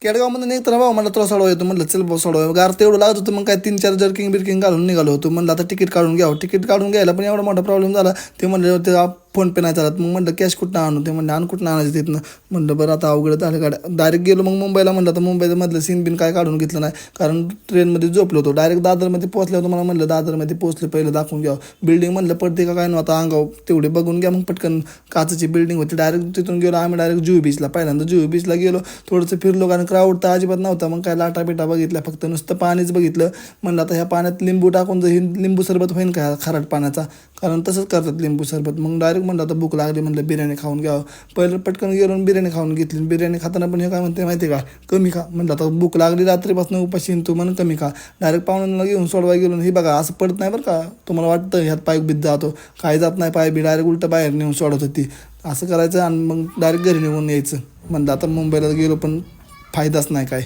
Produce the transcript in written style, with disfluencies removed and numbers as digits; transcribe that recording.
केडगावमध्ये निघताना भाऊ म्हणलं तुला सोडवा येतो, म्हणलं चल भाऊ सोडवा. गार तेवढं लागत होतं, मग काय 3-4 जर्किंग बिर्किंग घालून निघालो होतो. म्हणलं आता तिकीट काढून घ्यावं. तिकीट काढून घ्यायला पण एवढा मोठा प्रॉब्लेम झाला. ते म्हणलं ते फोन पे नाही चालत. मग म्हणलं कॅश कुठं आणू, ते म्हणलं कुठं आणायचं तिथनं. म्हणलं बरं आता अवघड झालं गाड्या. डायरेक्ट गेलो मग मुंबईला. म्हणलं आता मुंबईमधलं सीन बिन काय काढून घेतलं नाही, कारण ट्रेनमध्ये झोपलो होतो. डायरेक्ट दादरमध्ये पोहोचलो होतो. मला म्हणलं दादरमध्ये पोहोचले पहिलं दाखवून घ्यावं बिल्डिंग. म्हणलं पडते का काय नव्हतं अंगाव, तेवढे बघून घ्या. मग पटकन काचची बिल्डिंग होती. डायरेक्ट तिथून गेलो आम्ही डायरेक्ट जुहू बीचला. पहिल्यांदा जुहू बीचला गेलो, थोडंसं फिरलो, कारण क्राऊड तर अजिबात नव्हता. मग काय लाटा बिटा बघितल्या, फक्त नुसतं पाणीच बघितलं. म्हणलं आता ह्या पाण्यात लिंबू टाकून जर लिंबू सरबत होईन का खारट पाण्याचा, कारण तसंच करतात लिंबू सरबत. मग डायरेक्ट म्हणलं आता भूक लागली, म्हणलं बिर्याणी खाऊन घ्यावं. पहिलं पटकन गेलो बिर्याणी खाऊन घेतली. बिर्याणी खाताना पण हे काय म्हणते माहिती का, कमी खा. म्हणलं आता भूक लागली रात्रीपासून उपाशी, तू म्हणून कमी खा. डायरेक्ट पाहुण्यांना घेऊन सोडवा गेलो. हे बघा असं पडत नाही बरं का, तुम्हाला वाटतं ह्यात पाय बीत जातो, काय जात नाही. पाय बी डायरेक्ट उलटं बाहेर नेऊन सोडत होती. असं करायचं आणि मग डायरेक्ट घरी निघून यायचं. म्हणलं आता मुंबईला गेलो पण फायदाच नाही काय.